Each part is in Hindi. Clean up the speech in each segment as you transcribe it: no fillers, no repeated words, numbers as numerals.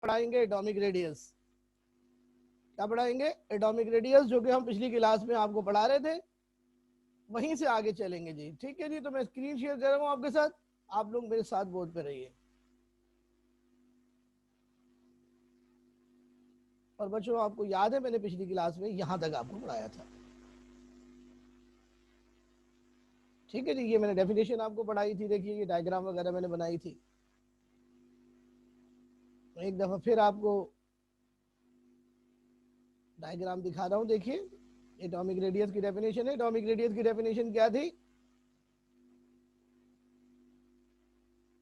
पढ़ाएंगे एटॉमिक रेडियस। क्या पढ़ाएंगे? एटॉमिक रेडियस, जो कि हम पिछली क्लास में आपको पढ़ा रहे थे, वहीं से आगे चलेंगे जी। ठीक है जी, तो मैं स्क्रीन शेयर कर रहा हूँ आपके साथ, आप लोग मेरे साथ बोर्ड पे रहिए। और बच्चों आपको याद है मैंने पिछली क्लास में यहां तक आपको पढ़ाया था। ठीक है जी, ये मैंने डेफिनेशन आपको पढ़ाई थी, देखिए ये डायग्राम वगैरह मैंने बनाई थी। एक दफा फिर आपको डायग्राम दिखा रहा हूं, देखिए एटॉमिक रेडियस की डेफिनेशन है। एटॉमिक रेडियस की डेफिनेशन क्या थी?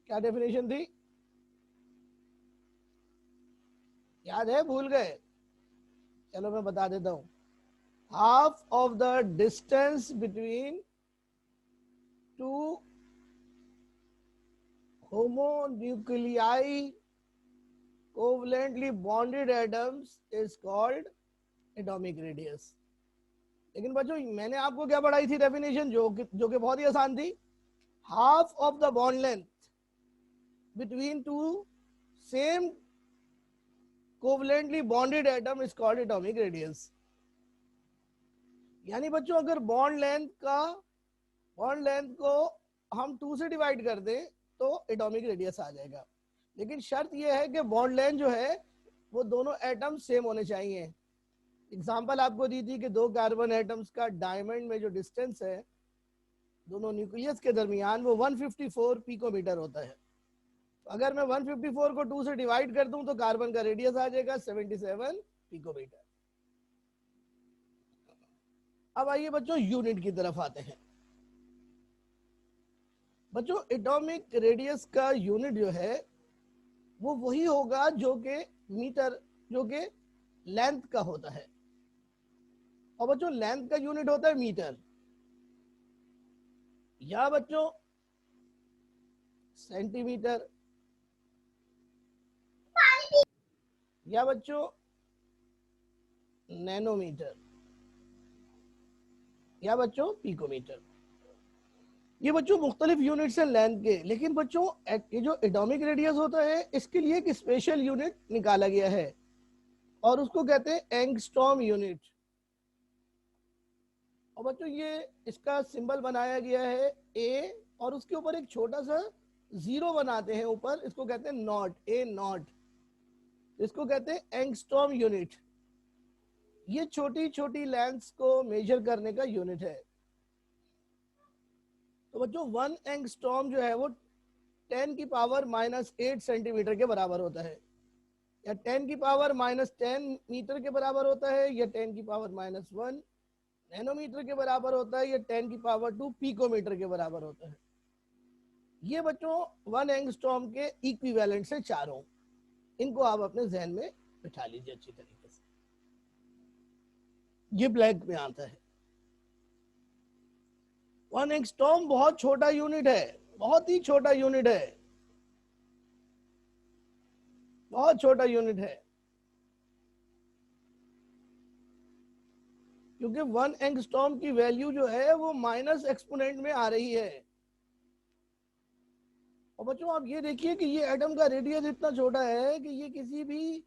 क्या डेफिनेशन थी? याद है? भूल गए? चलो मैं बता देता हूं। Half of the distance between two homonuclear covalently bonded atoms is called atomic radius. लेकिन बच्चों मैंने आपको क्या पढ़ाई थी डेफिनेशन, जो कि बहुत ही आसान थी। Half of the bond length between two same covalently bonded atom is called atomic radius. यानी बच्चों अगर बॉन्ड लेंथ को हम 2 से डिवाइड कर दें तो एटॉमिक रेडियस आ जाएगा। लेकिन शर्त यह है कि बॉन्ड लेंथ जो है वो दोनों एटम सेम होने चाहिए। एग्जांपल आपको दी थी कि 2 कार्बन एटम्स का डायमंड में जो डिस्टेंस है दोनों न्यूक्लियस के दरमियान, वो 154 पिकोमीटर होता है। अगर मैं 154 को 2 से डिवाइड कर दूं तो कार्बन का रेडियस आ जाएगा 77 पिकोमीटर। अब आइए बच्चों यूनिट की तरफ आते हैं। बच्चों एटॉमिक रेडियस का यूनिट जो है वो वही होगा जो कि मीटर, जो कि लेंथ का होता है। और बच्चों लेंथ का यूनिट होता है मीटर, या बच्चों सेंटीमीटर, या बच्चों नैनोमीटर, या बच्चों पिकोमीटर। ये बच्चों मुख्तलिफ यूनिट्स हैं लेंथ के। लेकिन बच्चों ये जो एटॉमिक रेडियस होता है इसके लिए एक स्पेशल यूनिट निकाला गया है और उसको कहते हैं एंगस्ट्रॉम यूनिट। और बच्चों ये इसका सिंबल बनाया गया है ए, और उसके ऊपर एक छोटा सा जीरो बनाते हैं ऊपर, इसको कहते हैं नॉट, ए नॉट। इसको कहते हैं एंगस्ट्रॉम यूनिट। ये छोटी छोटी लेंथ्स को मेजर करने का यूनिट है। तो बच्चों 1 एंगस्ट्रॉम जो है वो 10 की पावर -8 सेंटीमीटर के बराबर होता है, या 10 की पावर -10 मीटर के बराबर होता है, या 10 की पावर -1 नैनोमीटर के बराबर होता है, या 10 की पावर 2 पिकोमीटर के बराबर होता है। ये बच्चों 1 एंगस्ट्रॉम के इक्विवेलेंट से चारों, इनको आप अपने जहन में बिठा लीजिए अच्छी तरीके से। ये ब्लैक में आता है। 1 एंगस्ट्रॉम बहुत छोटा यूनिट है, बहुत ही छोटा यूनिट है, बहुत छोटा यूनिट है। क्योंकि 1 एंगस्ट्रॉम की वैल्यू जो है वो माइनस एक्सपोनेंट में आ रही है। और बच्चों आप ये देखिए कि ये एटम का रेडियस इतना छोटा है कि ये किसी भी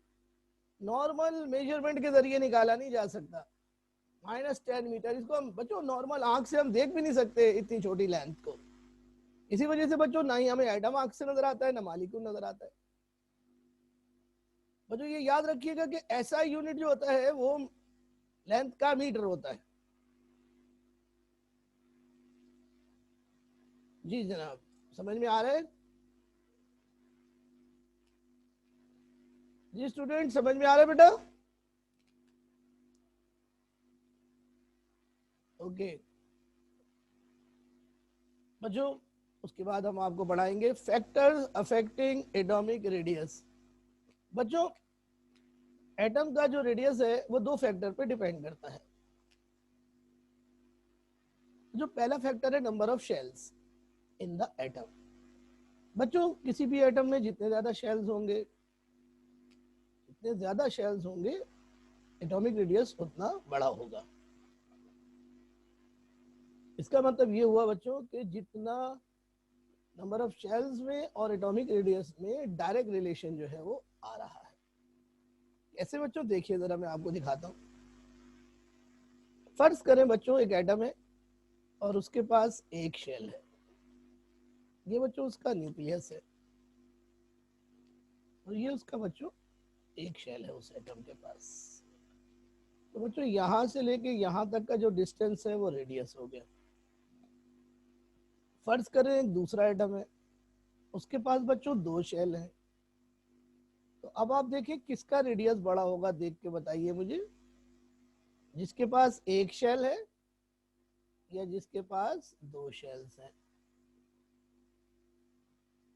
नॉर्मल मेजरमेंट के जरिए निकाला नहीं जा सकता। -10 मीटर, इसको हम बच्चों नॉर्मल आंख से हम देख भी नहीं सकते इतनी छोटी लेंथ को। इसी वजह से बच्चों ना ही हमें एटम आंख से नजर आता है ना मालिक्यूल नजर आता है। बच्चों ये याद रखिएगा कि ऐसा यूनिट जो होता है वो लेंथ का मीटर होता है। जी जनाब, समझ में आ रहा है? जी स्टूडेंट, समझ में आ रहा है बेटा? ओके बच्चों, उसके बाद हम आपको पढ़ाएंगे फैक्टर्स अफेक्टिंग एटॉमिक रेडियस। बच्चों एटम का जो रेडियस है वो 2 फैक्टर पे डिपेंड करता है। जो पहला फैक्टर है number of shells in the atom. बच्चों किसी भी एटम में जितने ज्यादा शेल्स होंगे, जितने ज्यादा शेल्स होंगे एटॉमिक रेडियस उतना बड़ा होगा। इसका मतलब ये हुआ बच्चों कि जितना नंबर ऑफ शेल्स में और एटॉमिक रेडियस में डायरेक्ट रिलेशन जो है वो आ रहा है। कैसे बच्चों, देखिए जरा मैं आपको दिखाता हूँ। फर्ज करें बच्चों एक एटम है और उसके पास एक शेल है, ये बच्चों उसका न्यूक्लियस है, और ये उसका बच्चों एक शेल है उस एटम के पास। तो बच्चों यहां से लेके यहां तक का जो डिस्टेंस है वो रेडियस हो गया। फर्ज करें एक दूसरा एटम है, उसके पास बच्चों दो शेल हैं। तो अब आप देखिए किसका रेडियस बड़ा होगा, देख के बताइए मुझे, जिसके पास एक शेल है या जिसके पास दो शेल्स हैं।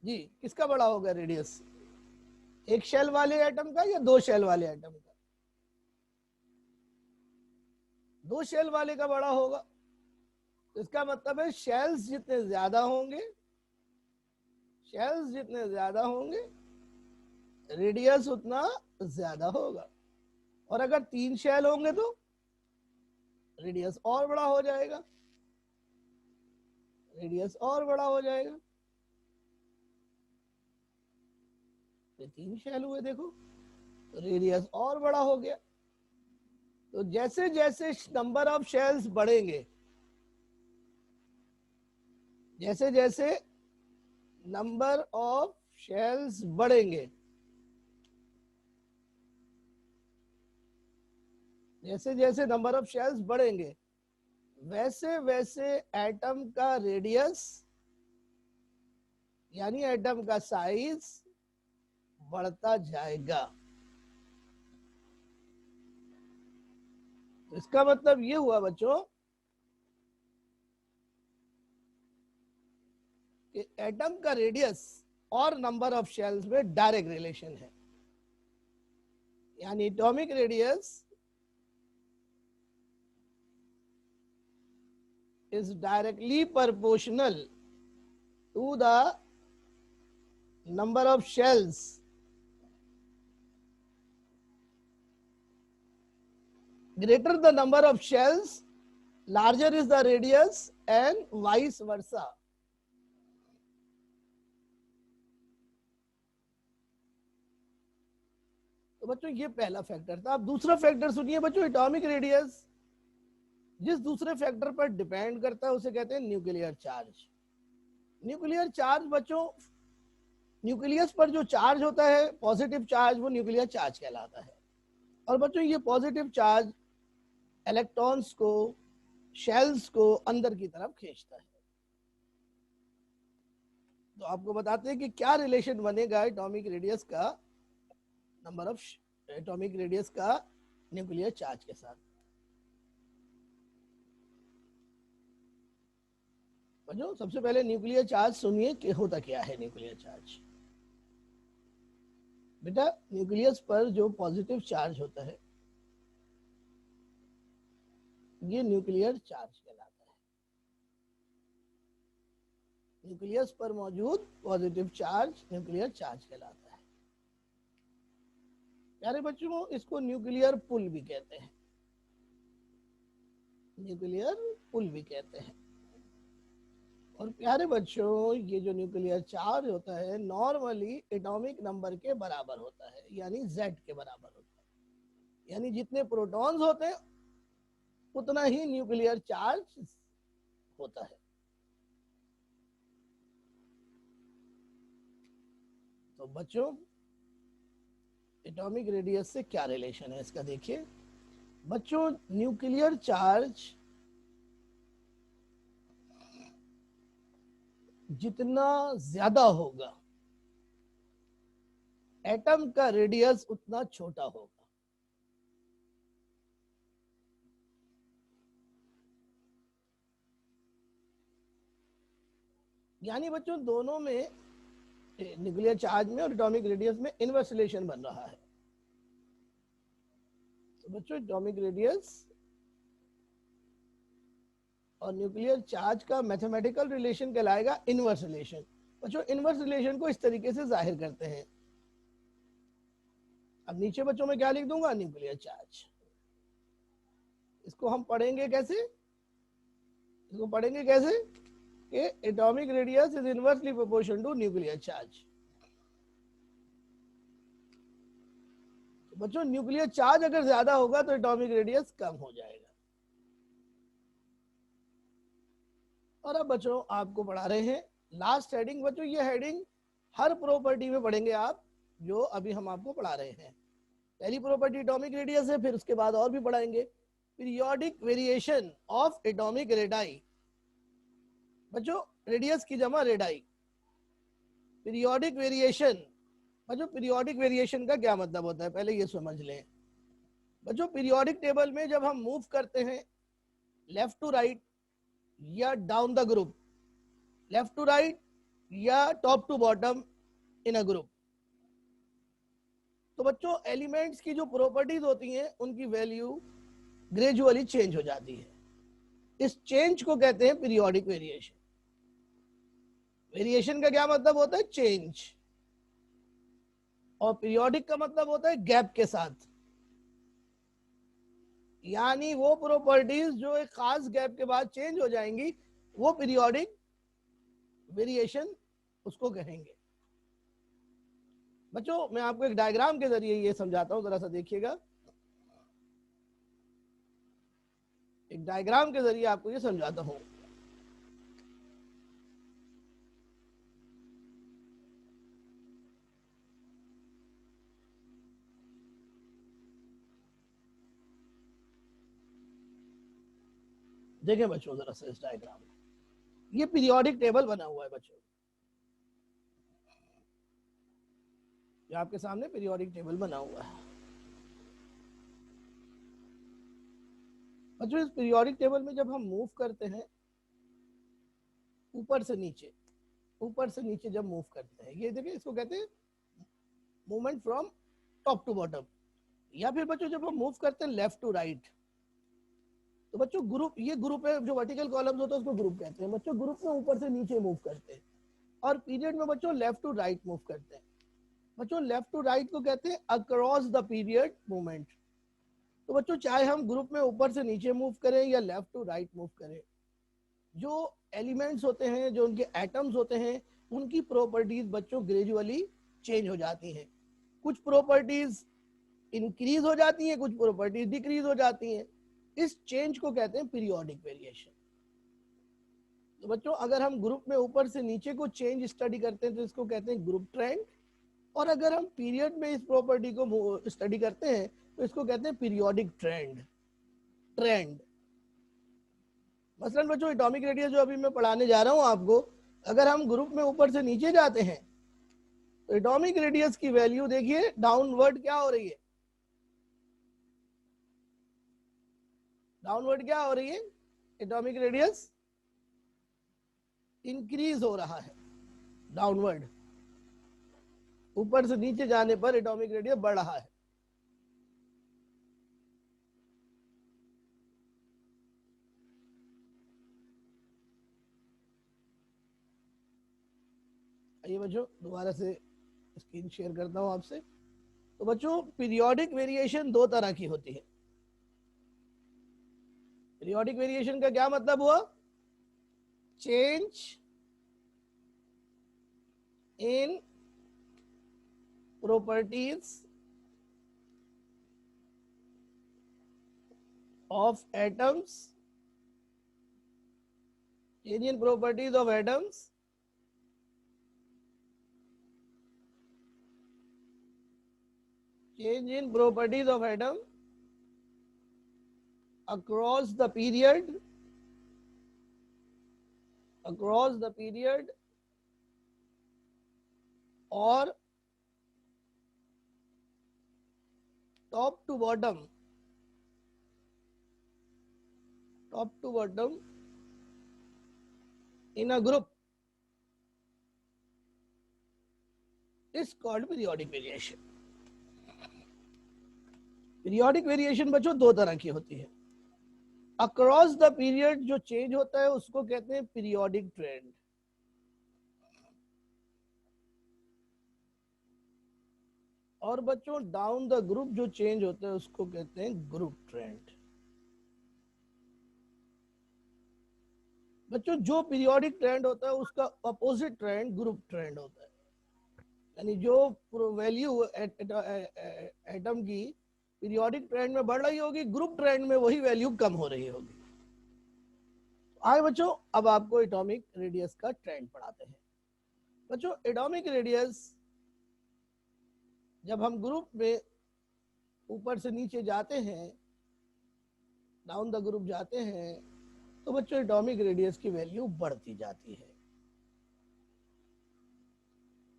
जी, किसका बड़ा होगा रेडियस, एक शेल वाले एटम का या दो शेल वाले एटम का? दो शेल वाले का बड़ा होगा। तो इसका मतलब है शेल्स जितने ज्यादा होंगे, शेल्स जितने ज्यादा होंगे रेडियस उतना ज्यादा होगा। और अगर तीन शेल होंगे तो रेडियस और बड़ा हो जाएगा, रेडियस और बड़ा हो जाएगा। ये तीन शेल हुए देखो, तो रेडियस और बड़ा हो गया। तो जैसे जैसे नंबर ऑफ शेल्स बढ़ेंगे, जैसे जैसे नंबर ऑफ शेल्स बढ़ेंगे, जैसे जैसे नंबर ऑफ शेल्स बढ़ेंगे, वैसे वैसे एटम का रेडियस यानी एटम का साइज बढ़ता जाएगा। इसका मतलब ये हुआ बच्चों कि एटम का रेडियस और नंबर ऑफ शेल्स में डायरेक्ट रिलेशन है, यानी atomic radius is directly proportional to the number of shells. Greater the number of shells, larger is the radius and vice versa. तो बच्चों ये पहला फैक्टर था। अब दूसरा फैक्टर सुनिए बच्चों, एटॉमिक रेडियस जिस दूसरे फैक्टर पर डिपेंड करता है उसे कहते हैं न्यूक्लियर चार्ज। न्यूक्लियर चार्ज बच्चों, न्यूक्लियस पर जो चार्ज होता है पॉजिटिव चार्ज, वो न्यूक्लियर चार्ज कहलाता है। और बच्चों ये पॉजिटिव चार्ज इलेक्ट्रॉन्स को, शेल्स को अंदर की तरफ खींचता है। तो आपको बताते हैं कि क्या रिलेशन बनेगा एटॉमिक रेडियस का, नंबर ऑफ एटॉमिक रेडियस का न्यूक्लियर चार्ज के साथ। बच्चों सबसे पहले न्यूक्लियर चार्ज सुनिए कि होता क्या है न्यूक्लियर चार्ज। बेटा न्यूक्लियस पर जो पॉजिटिव चार्ज होता है ये न्यूक्लियर चार्ज कहलाता है। न्यूक्लियस पर मौजूद पॉजिटिव चार्ज न्यूक्लियर चार्ज कहलाता है। प्यारे बच्चों इसको न्यूक्लियर पुल भी कहते हैं, न्यूक्लियर पुल भी कहते हैं। और प्यारे बच्चों ये जो न्यूक्लियर चार्ज होता है नॉर्मली एटॉमिक नंबर के बराबर होता है, यानी Z के बराबर होता है। यानी जितने प्रोटॉन्स होते हैं उतना ही न्यूक्लियर चार्ज होता है। तो बच्चों एटॉमिक रेडियस से क्या रिलेशन है इसका देखिए। बच्चों न्यूक्लियर चार्ज जितना ज्यादा होगा एटम का रेडियस उतना छोटा होगा। यानी बच्चों दोनों में, न्यूक्लियर चार्ज में और एटॉमिक रेडियस में इनवर्स रिलेशन बन रहा है। तो बच्चों एटॉमिक रेडियस और न्यूक्लियर चार्ज का मैथमेटिकल रिलेशन कहलाएगा इनवर्स रिलेशन। बच्चों इनवर्स रिलेशन को इस तरीके से जाहिर करते हैं। अब नीचे बच्चों में क्या लिख दूंगा, न्यूक्लियर चार्ज। इसको हम पढ़ेंगे कैसे, इसको पढ़ेंगे कैसे कि atomic radius is inversely proportional to nuclear charge. बच्चों न्यूक्लियर चार्ज अगर ज्यादा होगा तो एटॉमिक रेडियस कम हो जाएगा। और अब बच्चों आपको पढ़ा रहे हैं लास्ट हेडिंग। बच्चों ये हेडिंग हर प्रॉपर्टी में पढ़ेंगे आप, जो अभी हम आपको पढ़ा रहे हैं। पहली प्रॉपर्टी एटॉमिक रेडियस है, फिर उसके बाद और भी पढ़ाएंगे। Periodic variation of atomic radii. बच्चों रेडियस की जमा रेडाई। Periodic variation. बच्चों पीरियोडिक वेरिएशन का क्या मतलब होता है, पहले ये समझ लें। बच्चों पीरियोडिक टेबल में जब हम मूव करते हैं लेफ्ट टू राइट या down the group, left to right या top to bottom in a group, तो बच्चों एलिमेंट्स की जो प्रॉपर्टीज होती हैं उनकी वैल्यू ग्रेजुअली चेंज हो जाती है। इस चेंज को कहते हैं पीरियोडिक वेरिएशन। वेरिएशन का क्या मतलब होता है, चेंज। और पीरियोडिक का मतलब होता है गैप के साथ, यानी वो प्रॉपर्टीज जो एक खास गैप के बाद चेंज हो जाएंगी, वो पीरियोडिक वेरिएशन उसको कहेंगे। बच्चों मैं आपको एक डायग्राम के जरिए ये समझाता हूं, जरा सा देखिएगा। एक डायग्राम के जरिए आपको ये समझाता हूं। देखें बच्चों जरा सा इस डायग्राम में, ये पीरियोडिक टेबल बना हुआ है बच्चों, ये आपके सामने पीरियोडिक टेबल बना हुआ है। बच्चों इस पीरियोडिक टेबल में जब हम मूव करते हैं ऊपर से नीचे, ऊपर से नीचे जब मूव करते हैं, ये देखिए इसको कहते हैं movement from top to bottom. या फिर बच्चों जब हम मूव करते हैं लेफ्ट टू राइट, तो बच्चों ग्रुप, ये ग्रुप है जो वर्टिकल कॉलम्स होता है उसको ग्रुप कहते हैं। बच्चों ग्रुप में ऊपर से नीचे मूव करते हैं। और पीरियड में बच्चों लेफ्ट टू राइट मूव करते हैं। बच्चों लेफ्ट टू राइट को कहते हैं अक्रॉस द पीरियड मूवमेंट। तो बच्चों चाहे हम ग्रुप में ऊपर से नीचे मूव करें या लेफ्ट टू राइट मूव करें, जो एलिमेंट्स होते हैं, जो उनके एटम्स होते हैं, उनकी प्रॉपर्टीज बच्चों ग्रेजुअली चेंज हो जाती हैं। कुछ प्रॉपर्टीज इंक्रीज हो जाती हैं, कुछ प्रॉपर्टीज डिक्रीज हो जाती हैं। इस चेंज को कहते हैं पीरियोडिक वेरिएशन। तो बच्चों अगर हम ग्रुप में ऊपर से नीचे को चेंज स्टडी करते हैं तो इसको कहते हैं ग्रुप ट्रेंड। और अगर हम पीरियड में इस प्रॉपर्टी को स्टडी करते हैं तो इसको कहते हैं पीरियोडिक ट्रेंड। ट्रेंड मसलन बच्चों एटॉमिक रेडियस जो अभी मैं पढ़ाने जा रहा हूं आपको, अगर हम ग्रुप में ऊपर से नीचे जाते हैं तो एटॉमिक रेडियस की वैल्यू देखिए डाउनवर्ड क्या हो रही है, डाउनवर्ड क्या हो रही है, एटॉमिक रेडियस इंक्रीज हो रहा है डाउनवर्ड। ऊपर से नीचे जाने पर एटॉमिक रेडियस बढ़ रहा है। आइए बच्चों दोबारा से स्क्रीन शेयर करता हूं आपसे। तो बच्चों पीरियोडिक वेरिएशन दो तरह की होती है। पीरियोडिक वेरिएशन का क्या मतलब हुआ, change in properties of atoms, change in properties of atoms change in properties of atom across the period, across the period or top to bottom, top to bottom in a group is called periodic variation. Periodic variation बच्चों दो तरह की होती है। अक्रॉस द पीरियड जो चेंज होता है उसको कहते हैं पीरियोडिक ट्रेंड, और बच्चों डाउन द ग्रुप जो चेंज होता है उसको कहते हैं ग्रुप ट्रेंड। बच्चों जो पीरियोडिक ट्रेंड होता है उसका अपोजिट ट्रेंड ग्रुप ट्रेंड होता है। यानी जो वैल्यू एटम की पीरियोडिक ट्रेंड में बढ़ रही होगी, ग्रुप ट्रेंड में वही वैल्यू कम हो रही होगी। आगे बच्चों, अब आपको एटॉमिक रेडियस का ट्रेंड पढ़ाते हैं। बच्चों, एटॉमिक रेडियस जब हम ग्रुप में ऊपर से नीचे जाते हैं, डाउन द ग्रुप जाते हैं, तो बच्चों एटॉमिक रेडियस की वैल्यू बढ़ती जाती है।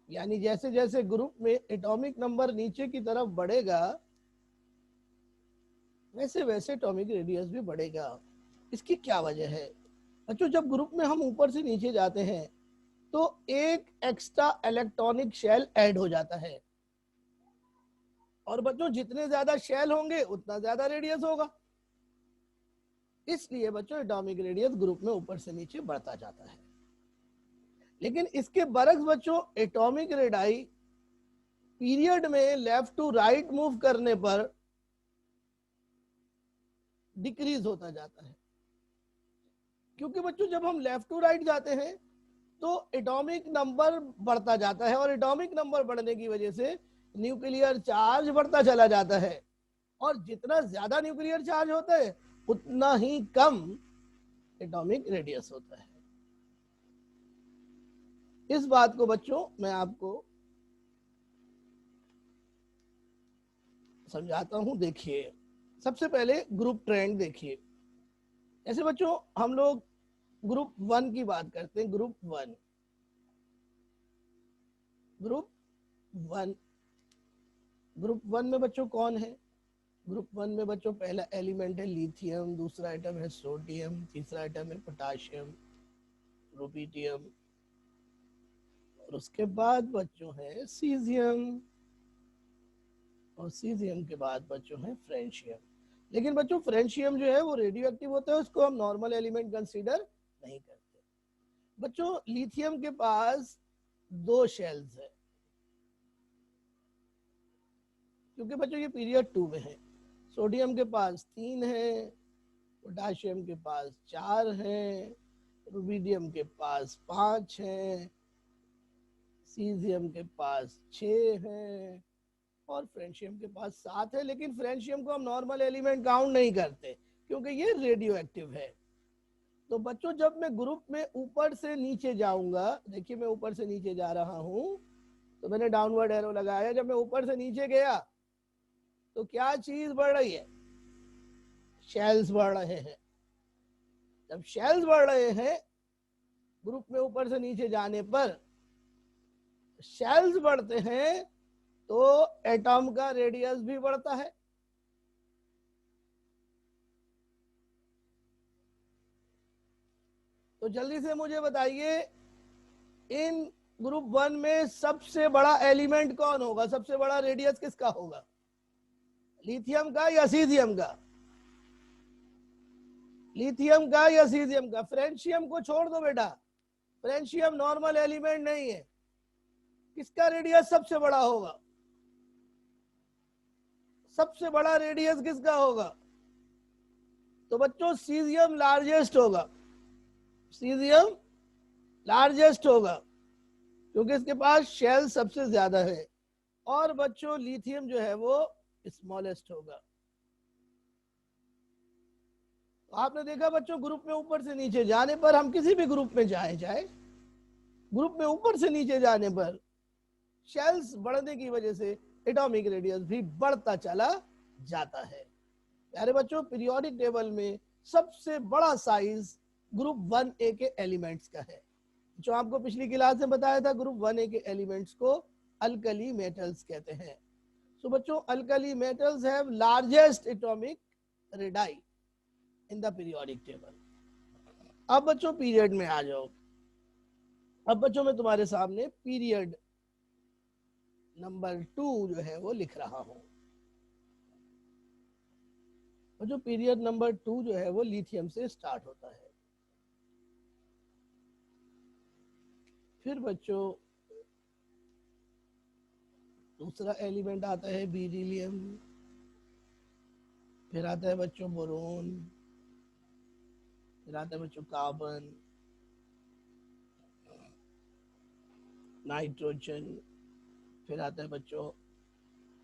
यानी जैसे जैसे ग्रुप में एटॉमिक नंबर नीचे की तरफ बढ़ेगा, वैसे वैसे एटॉमिक रेडियस भी बढ़ेगा। इसकी क्या वजह है? बच्चों, जब ग्रुप में हम ऊपर से नीचे जाते हैं तो एक एक्स्ट्रा इलेक्ट्रॉनिक शेल ऐड हो जाता है, और बच्चों जितने ज्यादा शेल होंगे उतना ज्यादा रेडियस होगा। इसलिए बच्चों एटॉमिक रेडियस ग्रुप में ऊपर से नीचे बढ़ता जाता है। लेकिन इसके बरक्स बच्चों, एटॉमिक रेडाई पीरियड में लेफ्ट टू राइट मूव करने पर डिक्रीज होता जाता है। क्योंकि बच्चों जब हम लेफ्ट टू राइट जाते हैं तो एटॉमिक नंबर बढ़ता जाता है, और एटॉमिक नंबर बढ़ने की वजह से न्यूक्लियर चार्ज बढ़ता चला जाता है, और जितना ज्यादा न्यूक्लियर चार्ज होता है उतना ही कम एटॉमिक रेडियस होता है। इस बात को बच्चों मैं आपको समझाता हूं। देखिए, सबसे पहले ग्रुप ट्रेंड देखिए। ऐसे बच्चों हम लोग ग्रुप 1 की बात करते हैं। ग्रुप 1, ग्रुप 1, ग्रुप 1 में बच्चों कौन है? ग्रुप 1 में बच्चों पहला एलिमेंट है लिथियम, दूसरा आइटम है सोडियम, तीसरा आइटम है पोटाशियम, रुबिडियम, और उसके बाद बच्चों है सीजियम, और सीजियम के बाद बच्चों है फ्रेंशियम। लेकिन बच्चों फ्रेंशियम जो है वो रेडियो एक्टिव होता है, उसको हम नॉर्मल एलिमेंट कंसीडर नहीं करते। बच्चों लिथियम के पास 2 शेल्स है, क्योंकि बच्चों ये पीरियड 2 में है। सोडियम के पास 3 है, पोटाशियम के पास 4 है, रुबिडियम के पास 5 है, सीजियम के पास 6 है, और फ्रेंशियम के पास 7 है। लेकिन फ्रेंशियम को हम नॉर्मल एलिमेंट काउंट नहीं करते, क्योंकि ये रेडियो एक्टिव है। तो बच्चों जब मैं ग्रुप में ऊपर से नीचे जाऊंगा, देखिए मैं ऊपर से नीचे जा रहा हूं, तो मैंने डाउनवर्ड एरो लगाया। जब मैं ऊपर से नीचे गया तो क्या चीज बढ़ रही है? शेल्स बढ़ रहे हैं। जब शेल्स बढ़ रहे हैं ग्रुप में ऊपर से नीचे जाने पर, शेल्स बढ़ते हैं तो एटॉम का रेडियस भी बढ़ता है। तो जल्दी से मुझे बताइए, इन ग्रुप 1 में सबसे बड़ा एलिमेंट कौन होगा? सबसे बड़ा रेडियस किसका होगा? लिथियम का या सीजियम का? लिथियम का या सीजियम का? फ्रेंशियम को छोड़ दो बेटा, फ्रेंशियम नॉर्मल एलिमेंट नहीं है। किसका रेडियस सबसे बड़ा होगा? सबसे बड़ा रेडियस किसका होगा? तो बच्चों सीजियम लार्जेस्ट होगा। सीजियम लार्जेस्ट होगा, क्योंकि इसके पास शेल सबसे ज्यादा है। और बच्चों लिथियम जो है वो स्मॉलेस्ट होगा। तो आपने देखा बच्चों, ग्रुप में ऊपर से नीचे जाने पर, हम किसी भी ग्रुप में जाए, ग्रुप में ऊपर से नीचे जाने पर शेल्स बढ़ने की वजह से एटॉमिक रेडियस भी बढ़ता चला जाता है। प्यारे बच्चों, पीरियोडिक टेबल में सबसे बड़ा साइज ग्रुप 1A के एलिमेंट्स का है। जो आपको पिछली क्लास में बताया था, ग्रुप 1A के एलिमेंट्स को अल्कली मेटल्स कहते हैं। सो बच्चों alkali metals have largest atomic radii in the periodic table. अब बच्चों पीरियड में आ जाओ। अब बच्चों मैं तुम्हारे सामने पीरियड नंबर 2 जो है वो लिख रहा हूं। बच्चों पीरियड नंबर 2 जो है वो लिथियम से स्टार्ट होता है। फिर बच्चों दूसरा एलिमेंट आता है बेरिलियम, फिर आता है बच्चों बोरोन, फिर आता है बच्चों कार्बन, नाइट्रोजन, फिर आता है बच्चों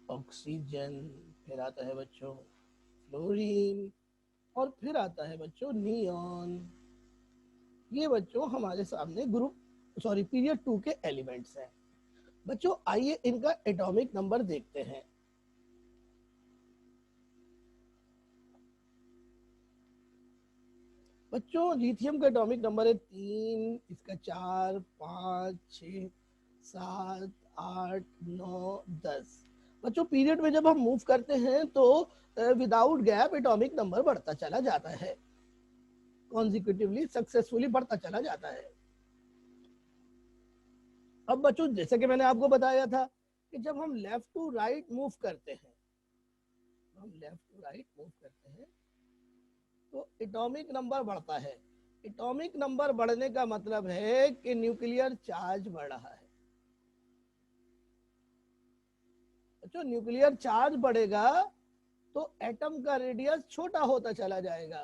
ऑक्सीजन, फिर आता है बच्चों फ्लोरीन, और फिर आता है बच्चों नियॉन। ये बच्चों हमारे सामने पीरियड 2 के एलिमेंट्स हैं। बच्चों आइए इनका एटॉमिक नंबर देखते हैं। बच्चों लिथियम का एटॉमिक नंबर है 3, इसका 4, 5, 6, 7, 8, 9, 10। बच्चों पीरियड में जब हम मूव करते हैं तो विदाउट गैप एटॉमिक नंबर बढ़ता चला जाता है, कॉन्जिक्यूटिवली सक्सेसफुली बढ़ता चला जाता है। अब बच्चों जैसे कि मैंने आपको बताया था कि जब हम लेफ्ट टू राइट मूव करते हैं, तो एटॉमिक नंबर बढ़ता है। एटॉमिक नंबर बढ़ने का मतलब है कि न्यूक्लियर चार्ज बढ़ रहा है। बच्चों न्यूक्लियर चार्ज बढ़ेगा तो एटम का रेडियस छोटा होता चला जाएगा,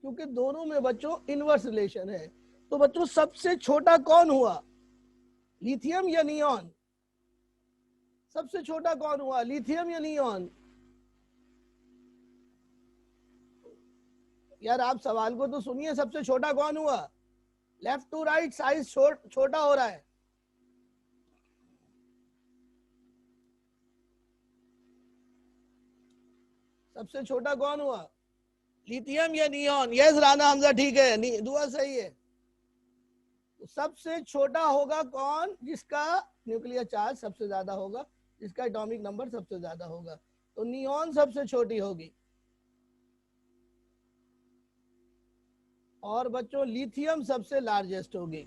क्योंकि दोनों में बच्चों इनवर्स रिलेशन है। तो बच्चों सबसे छोटा कौन हुआ, लिथियम या नियॉन? सबसे छोटा कौन हुआ, लिथियम या नियॉन? यार आप सवाल को तो सुनिए, सबसे छोटा कौन हुआ? लेफ्ट टू राइट साइज छोटा हो रहा है। सबसे छोटा कौन हुआ, लिथियम या नियॉन? यस राना हमजा, ठीक है, दुआ सही है। तो सबसे छोटा होगा कौन, जिसका न्यूक्लियर चार्ज सबसे ज्यादा होगा, जिसका एटॉमिक नंबर सबसे ज्यादा होगा। तो नियॉन सबसे छोटी होगी। और बच्चों लिथियम सबसे लार्जेस्ट होगी।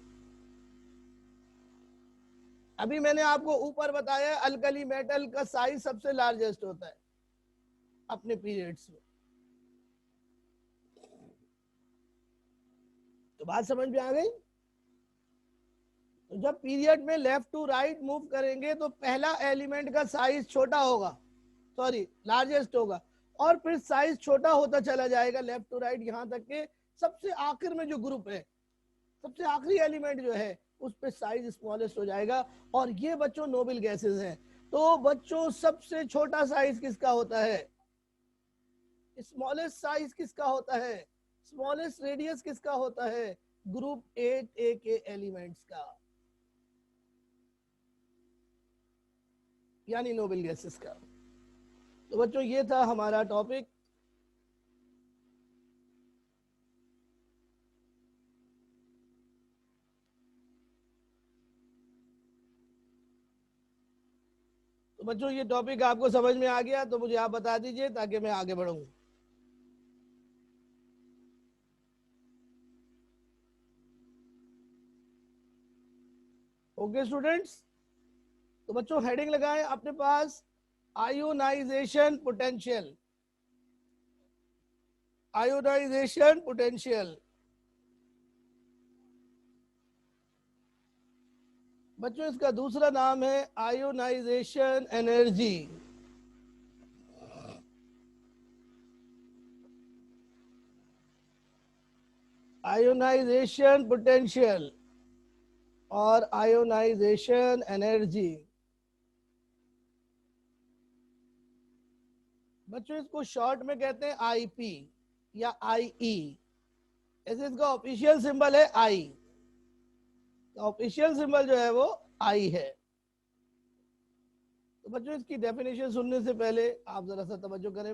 अभी मैंने आपको ऊपर बताया अल्कली मेटल का साइज सबसे लार्जेस्ट होता है अपने पीरियड्स में। तो बात समझ में आ गई? तो जब पीरियड में लेफ्ट टू राइट मूव करेंगे तो पहला एलिमेंट का साइज छोटा होगा, सॉरी लार्जेस्ट होगा, और फिर साइज छोटा होता चला जाएगा लेफ्ट टू राइट, यहां तक के सबसे आखिर में जो ग्रुप है, सबसे आखिरी एलिमेंट जो है, उस पे साइज स्मॉलेस्ट हो जाएगा। और ये बच्चों नोबल गैसेस हैं। तो बच्चों सबसे छोटा साइज किसका होता है, स्मॉलेस्ट साइज किसका होता है, स्मॉलेस्ट रेडियस किसका होता है, ग्रुप 8A के एलिमेंट्स का, यानी नोबल गैसेस का। तो बच्चों ये था हमारा टॉपिक। तो बच्चों ये टॉपिक आपको समझ में आ गया तो मुझे आप बता दीजिए ताकि मैं आगे बढ़ूं। ओके स्टूडेंट्स, तो बच्चों हेडिंग लगाएं अपने पास, आयोनाइजेशन पोटेंशियल। आयोनाइजेशन पोटेंशियल बच्चों इसका दूसरा नाम है आयोनाइजेशन एनर्जी। आयोनाइजेशन पोटेंशियल और आयोनाइजेशन एनर्जी। बच्चों इसको शॉर्ट में कहते हैं आईपी या आईई। ऐसे इसका ऑफिशियल सिंबल है आई, ऑफिशियल सिंबल जो है वो आई है। तो बच्चों इसकी डेफिनेशन सुनने से पहले आप जरा सा तवज्जो करें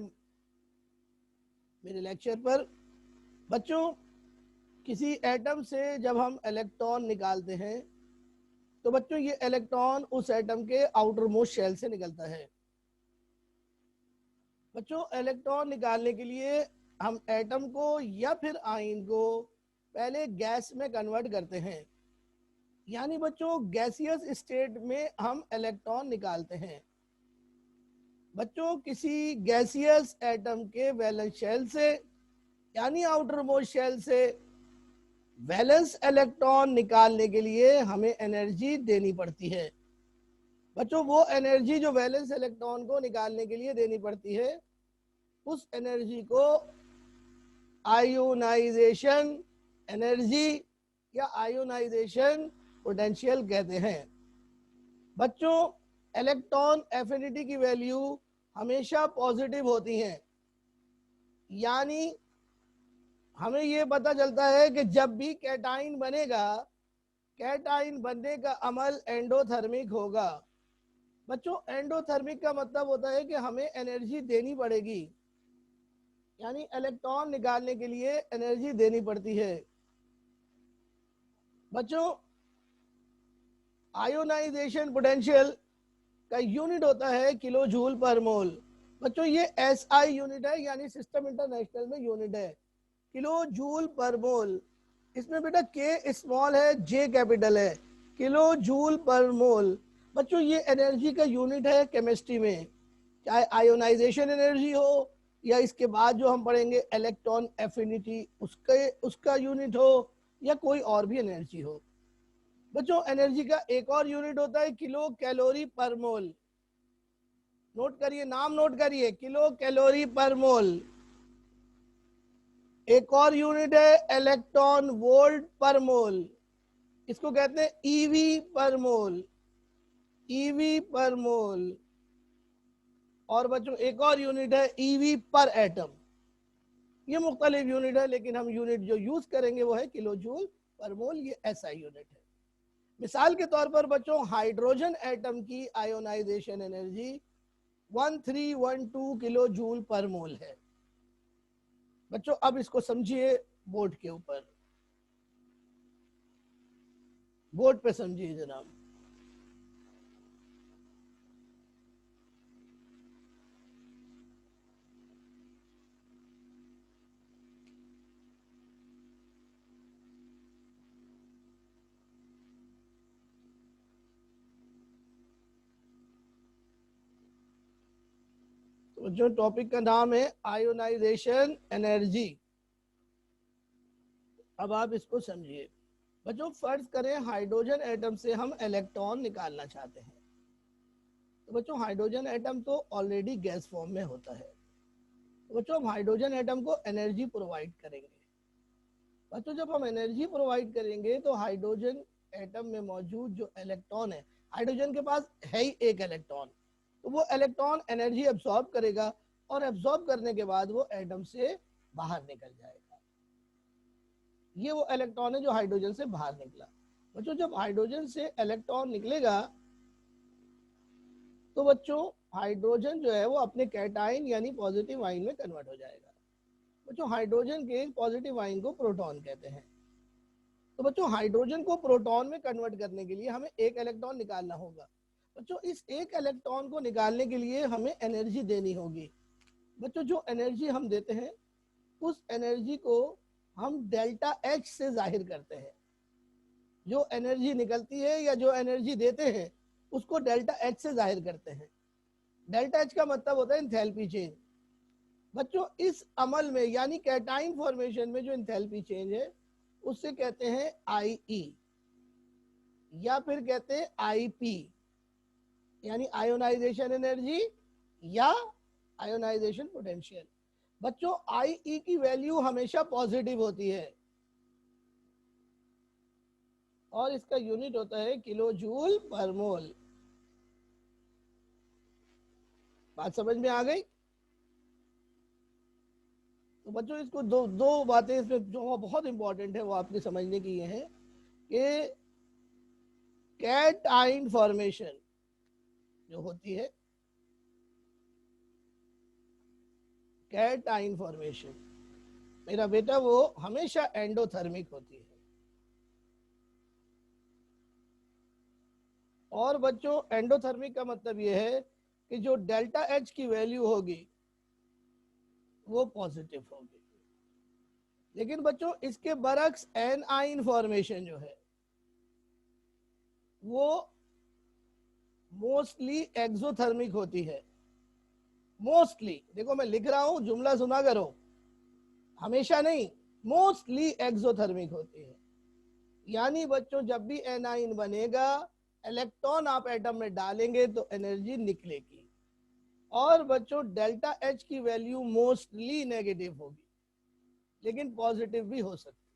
मेरे लेक्चर पर। बच्चों किसी एटम से जब हम इलेक्ट्रॉन निकालते हैं तो बच्चों ये इलेक्ट्रॉन उस एटम के आउटर मोस्ट शेल से निकलता है। बच्चों इलेक्ट्रॉन निकालने के लिए हम एटम को या फिर आयन को पहले गैस में कन्वर्ट करते हैं, यानी बच्चों गैसियस स्टेट में हम इलेक्ट्रॉन निकालते हैं। बच्चों किसी गैसियस एटम के वैलेंस शेल से यानी आउटर मोस्ट शेल से वैलेंस इलेक्ट्रॉन निकालने के लिए हमें एनर्जी देनी पड़ती है। बच्चों वो एनर्जी जो वैलेंस इलेक्ट्रॉन को निकालने के लिए देनी पड़ती है, उस एनर्जी को आयोनाइजेशन एनर्जी या आयोनाइजेशन पोटेंशियल कहते हैं। बच्चों इलेक्ट्रॉन एफिनिटी की वैल्यू हमेशा पॉजिटिव होती हैं, यानी हमें ये पता चलता है कि जब भी कैटाइन बनेगा, कैटाइन बनने का अमल एंडोथर्मिक होगा। बच्चों एंडोथर्मिक का मतलब होता है कि हमें एनर्जी देनी पड़ेगी, यानी इलेक्ट्रॉन निकालने के लिए एनर्जी देनी पड़ती है। बच्चों आयोनाइजेशन पोटेंशियल का यूनिट होता है किलो जूल पर मोल। बच्चों ये एसआई यूनिट है, यानी सिस्टम इंटरनेशनल में यूनिट है किलो जूल पर मोल। इसमें बेटा के स्मॉल है, जे कैपिटल है, किलो जूल पर मोल। बच्चों ये एनर्जी का यूनिट है केमिस्ट्री में, चाहे आयोनाइजेशन एनर्जी हो या इसके बाद जो हम पढ़ेंगे इलेक्ट्रॉन एफिनिटी उसका यूनिट हो या कोई और भी एनर्जी हो। बच्चों एनर्जी का एक और यूनिट होता है किलो कैलोरी पर मोल। नोट करिए, नाम नोट करिए, किलो कैलोरी पर मोल। एक और यूनिट है इलेक्ट्रॉन वोल्ट पर मोल, इसको कहते हैं ईवी पर मोल, ईवी पर मोल। और बच्चों एक और यूनिट है ईवी पर एटम। ये मुख्तलिफ यूनिट है, लेकिन हम यूनिट जो यूज करेंगे वो है किलो जूल पर मोल, ये ऐसा यूनिट है। मिसाल के तौर पर बच्चों हाइड्रोजन एटम की ionization energy 1312 kilo joule per mole है। बच्चों अब इसको समझिए बोर्ड के ऊपर, बोर्ड पे समझिए जनाब। तो जो टॉपिक का नाम है आयोनाइजेशन एनर्जी। अब आप इसको समझिए। बच्चों फर्ज करें हाइड्रोजन एटम से हम इलेक्ट्रॉन निकालना चाहते हैं। तो बच्चों हाइड्रोजन एटम तो ऑलरेडी गैस फॉर्म में होता है। तो बच्चों हम हाइड्रोजन एटम को एनर्जी प्रोवाइड करेंगे। बच्चों जब हम एनर्जी प्रोवाइड करेंगे तो हाइड्रोजन एटम में मौजूद जो इलेक्ट्रॉन है, हाइड्रोजन के पास है ही एक इलेक्ट्रॉन, तो वो इलेक्ट्रॉन एनर्जी एब्सॉर्ब करेगा और एब्सॉर्ब करने के बाद वो एटम से बाहर निकल जाएगा। ये वो इलेक्ट्रॉन है जो हाइड्रोजन से बाहर निकला। बच्चों जब हाइड्रोजन से इलेक्ट्रॉन निकलेगा तो बच्चों हाइड्रोजन जो है वो अपने कैटाइन यानी पॉजिटिव आयन में कन्वर्ट हो जाएगा। बच्चों हाइड्रोजन के पॉजिटिव आयन को प्रोटॉन कहते हैं। तो बच्चों हाइड्रोजन को प्रोटॉन में कन्वर्ट करने के लिए हमें एक इलेक्ट्रॉन निकालना होगा। बच्चों इस एक इलेक्ट्रॉन को निकालने के लिए हमें एनर्जी देनी होगी। बच्चों जो एनर्जी हम देते हैं उस एनर्जी को हम डेल्टा एच से जाहिर करते हैं। जो एनर्जी निकलती है या जो एनर्जी देते हैं उसको डेल्टा एच से जाहिर करते हैं। डेल्टा एच का मतलब होता है इंथैल्पी चेंज। बच्चों इस अमल में यानी कैटाइन फॉर्मेशन में जो इंथैल्पी चेंज है उससे कहते हैं आईई या फिर कहते हैं आईपी, यानी आयोनाइजेशन एनर्जी या आयोनाइजेशन पोटेंशियल। बच्चों आईई की वैल्यू हमेशा पॉजिटिव होती है और इसका यूनिट होता है किलो जूल पर मोल। बात समझ में आ गई? तो बच्चों इसको दो दो बातें इसमें जो बहुत इंपॉर्टेंट है वो आपके समझने की ये है कि कैटाइन फॉर्मेशन जो होती है, कैटाइन फॉर्मेशन मेरा बेटा वो हमेशा एंडोथर्मिक होती है। और बच्चों एंडोथर्मिक का मतलब ये है कि जो डेल्टा एच की वैल्यू होगी वो पॉजिटिव होगी। लेकिन बच्चों इसके बरक्स एनाइन फॉर्मेशन जो है वो मोस्टली एक्सोथर्मिक होती है। मोस्टली, देखो मैं लिख रहा हूं, जुमला सुना करो, हमेशा नहीं, मोस्टली एक्सोथर्मिक होती है। यानी बच्चों जब भी एनाइन बनेगा इलेक्ट्रॉन आप एटम में डालेंगे तो एनर्जी निकलेगी। और बच्चों डेल्टा एच की वैल्यू मोस्टली नेगेटिव होगी लेकिन पॉजिटिव भी हो सकती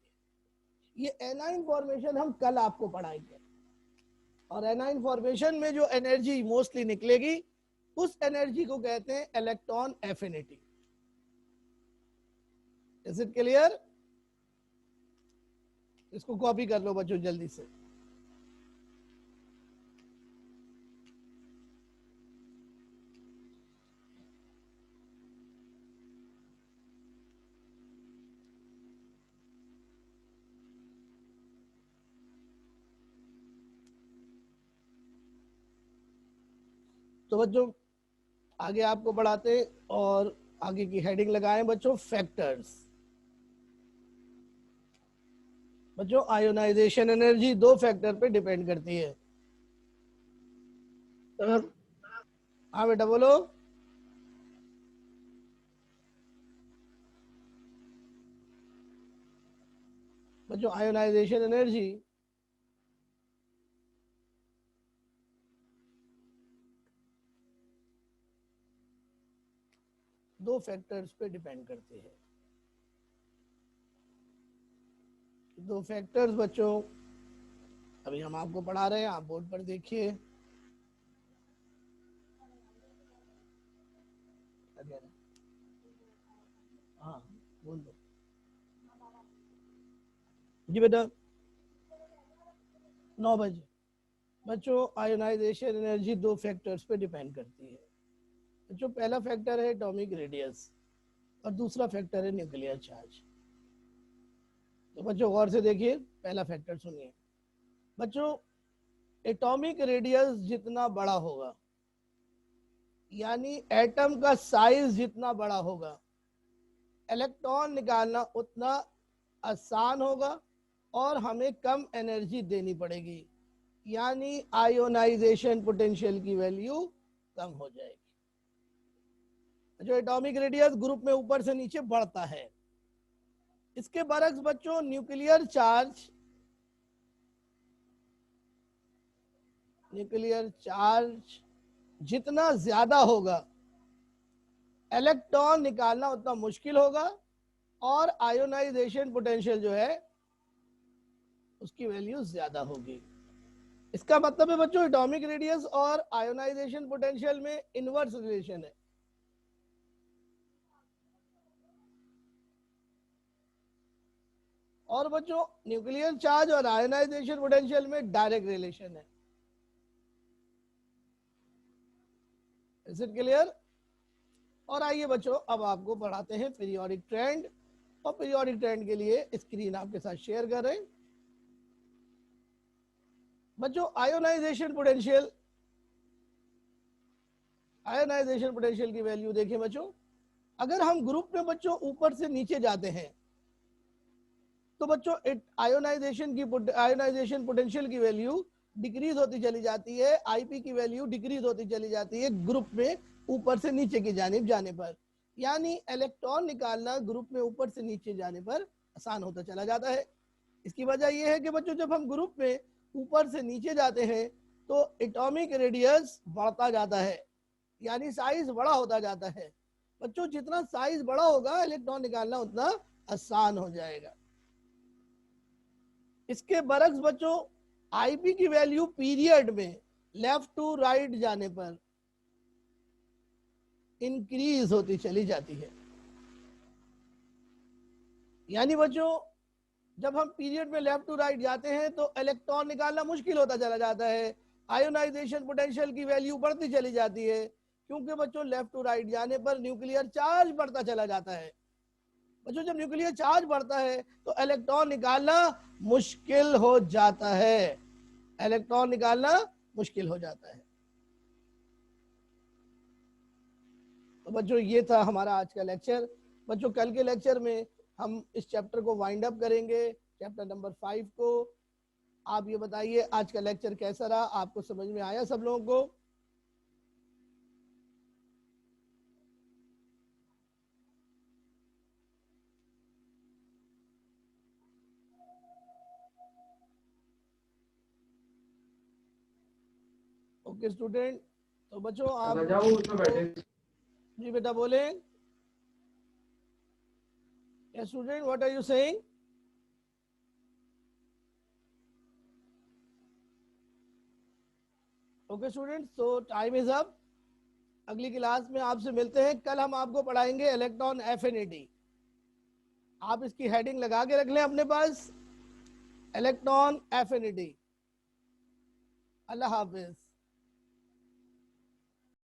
है। ये एनाइन फॉर्मेशन हम कल आपको पढ़ाएंगे। और एनाइन फॉर्मेशन में जो एनर्जी मोस्टली निकलेगी उस एनर्जी को कहते हैं electron affinity. Is it clear? इसको कॉपी कर लो बच्चों जल्दी से। तो बच्चों आगे आपको पढ़ाते और आगे की हेडिंग लगाएं बच्चों, फैक्टर्स। बच्चों आयोनाइजेशन एनर्जी दो फैक्टर पे डिपेंड करती है। हाँ बेटा बोलो। बच्चों आयोनाइजेशन एनर्जी दो फैक्टर्स पे डिपेंड करती है। दो फैक्टर्स बच्चों अभी हम आपको पढ़ा रहे हैं, आप बोर्ड पर देखिए। हाँ बोल दो जी बेटा। 9 बजे। बच्चों आयोनाइजेशन एनर्जी दो फैक्टर्स पे डिपेंड करती है। बच्चों पहला फैक्टर है एटॉमिक रेडियस और दूसरा फैक्टर है न्यूक्लियर चार्ज। तो बच्चों गौर से देखिए, पहला फैक्टर सुनिए। बच्चों एटॉमिक रेडियस जितना बड़ा होगा, यानी एटम का साइज जितना बड़ा होगा, इलेक्ट्रॉन निकालना उतना आसान होगा और हमें कम एनर्जी देनी पड़ेगी, यानी आयोनाइजेशन पोटेंशियल की वैल्यू कम हो जाएगी। जो एटॉमिक रेडियस ग्रुप में ऊपर से नीचे बढ़ता है, इसके बरक्स बच्चों न्यूक्लियर चार्ज जितना ज्यादा होगा, इलेक्ट्रॉन निकालना उतना मुश्किल होगा और आयोनाइजेशन पोटेंशियल जो है उसकी वैल्यू ज्यादा होगी। इसका मतलब है बच्चों एटॉमिक रेडियस और आयोनाइजेशन पोटेंशियल में इनवर्स रिलेशन है। और बच्चों न्यूक्लियर चार्ज और आयोनाइजेशन पोटेंशियल में डायरेक्ट रिलेशन है। Is it clear? और आइए बच्चों अब आपको पढ़ाते हैं पीरियोडिक ट्रेंड। और पीरियोडिक ट्रेंड के लिए स्क्रीन आपके साथ शेयर कर रहे हैं। बच्चों आयोनाइजेशन पोटेंशियल की वैल्यू देखिए बच्चों। अगर हम ग्रुप में बच्चों ऊपर से नीचे जाते हैं तो बच्चों आयोनाइजेशन पोटेंशियल की वैल्यू डिक्रीज होती चली जाती है, आईपी की वैल्यू डिक्रीज होती चली जाती है ग्रुप में ऊपर से नीचे की जानिब जाने पर, यानी इलेक्ट्रॉन निकालना ग्रुप में ऊपर से नीचे जाने पर आसान होता चला जाता है। इसकी वजह यह है कि बच्चों जब हम ग्रुप में ऊपर से नीचे जाते हैं तो एटॉमिक रेडियस बढ़ता जाता है, यानी साइज बड़ा होता जाता है। बच्चों जितना साइज बड़ा होगा इलेक्ट्रॉन निकालना उतना आसान हो जाएगा। इसके बरक्स बच्चों आईपी की वैल्यू पीरियड में लेफ्ट टू राइट जाने पर इंक्रीज होती चली जाती है। यानी बच्चों जब हम पीरियड में लेफ्ट टू राइट जाते हैं तो इलेक्ट्रॉन निकालना मुश्किल होता चला जाता है, आयोनाइजेशन पोटेंशियल की वैल्यू बढ़ती चली जाती है, क्योंकि बच्चों लेफ्ट टू राइट जाने पर न्यूक्लियर चार्ज बढ़ता चला जाता है। बच्चों जब न्यूक्लियर चार्ज बढ़ता है तो इलेक्ट्रॉन निकालना मुश्किल हो जाता है, इलेक्ट्रॉन निकालना मुश्किल हो जाता है। तो बच्चों ये था हमारा आज का लेक्चर। बच्चों कल के लेक्चर में हम इस चैप्टर को वाइंड अप करेंगे, चैप्टर नंबर 5 को। आप ये बताइए आज का लेक्चर कैसा रहा, आपको समझ में आया सब लोगों को? ओके स्टूडेंट, तो बच्चों आप जी बेटा बोले। Student what are you saying? Okay students, तो टाइम इज अप। अगली क्लास में आपसे मिलते हैं। कल हम आपको पढ़ाएंगे इलेक्ट्रॉन एफिनिटी। आप इसकी हेडिंग लगा के रख लें अपने पास, इलेक्ट्रॉन एफिनिटी। अल्लाह हाफिज।